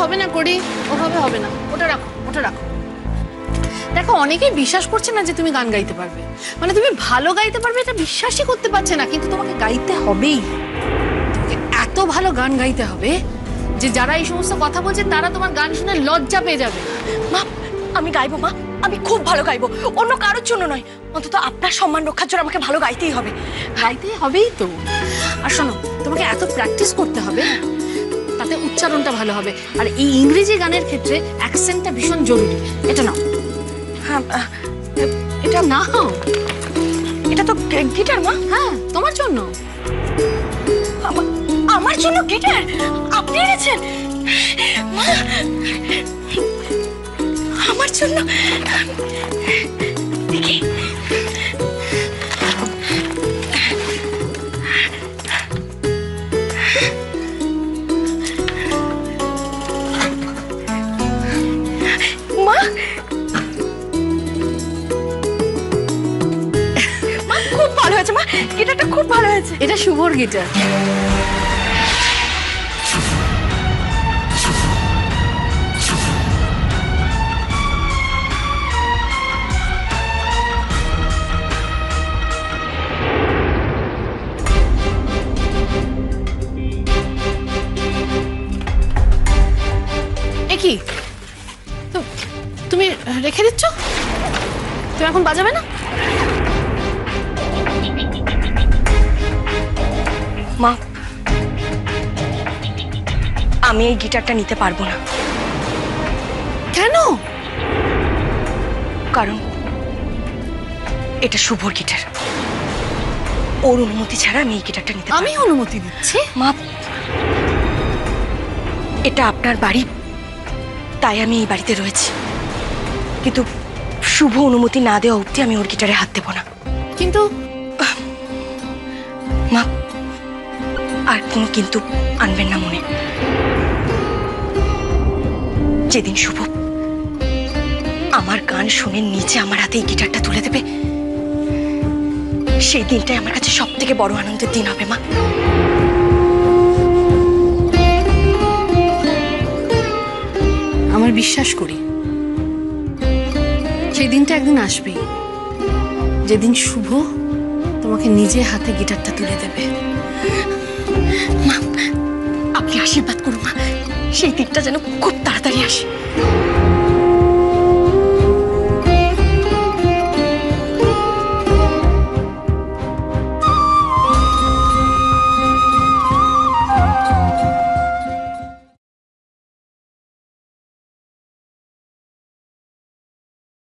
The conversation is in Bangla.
হবে না করি, ওভাবে হবে না। ওটা রাখো, ওটা রাখো। দেখো অনেকেই বিশ্বাস করছে না যে তুমি গান গাইতে পারবে, মানে তুমি ভালো গাইতে পারবে এটা বিশ্বাসই করতে পারছে না, কিন্তু তোমাকে গাইতে হবেই। তোমাকে এত ভালো গান গাইতে হবে যে যারা এই সমস্ত কথা বলছে তারা তোমার গান শুনে লজ্জা পেয়ে যাবে। মা আমি গাইবো মা, আমি খুব ভালো গাইবো, অন্য কারোর জন্য নয়, অন্তত আপনার সম্মান রক্ষার জন্য আমাকে ভালো গাইতেই হবে। গাইতে হবেই তো। আর শোনো, তোমাকে এত প্র্যাকটিস করতে হবে, তাতে উচ্চারণটা ভালো হবে। আর এই ইংরেজি গানের ক্ষেত্রে অ্যাকসেন্টটা ভীষণ জরুরি। এটা নাও। হ্যাঁ এটা নাও। এটা তো গিটার মা। হ্যাঁ, তোমার জন্য। আমার জন্য গিটার আপনি এনেছেন মা? আমার জন্য দেখি। মা খুব ভালো হয়েছে মা, গিটারটা খুব ভালো হয়েছে। এটা শুভর গিটার। কি তুমি রেখে দিচ্ছ? তুমি এখন বাজাবে না? মা আমি এই গিটারটা নিতে পারবো না। কেন? কারণ এটা শুভর গিটার, ওর অনুমতি ছাড়া আমি এই গিটারটা নিতে। আমি অনুমতি দিচ্ছি। মা এটা আপনার বাড়ি, তাই আমি এই বাড়িতে রয়েছি, কিন্তু শুভ অনুমতি না দেওয়া অবধি আমি ওর গিটারে হাত দেব না। কিন্তু মা আর কোনো কিন্তু আনবেন না মনে। যেদিন শুভ আমার গান শুনে নিচে আমার হাতে এই গিটারটা তুলে দেবে, সেই দিনটাই আমার কাছে সব থেকে বড় আনন্দের দিন হবে মা। আমার বিশ্বাস করি সেই দিনটা একদিন আসবেই, যেদিন শুভ তোমাকে নিজে হাতে গিটারটা তুলে দেবে। মা আপনি আশীর্বাদ করুন মা, সেই দিনটা যেন খুব তাড়াতাড়ি আসে।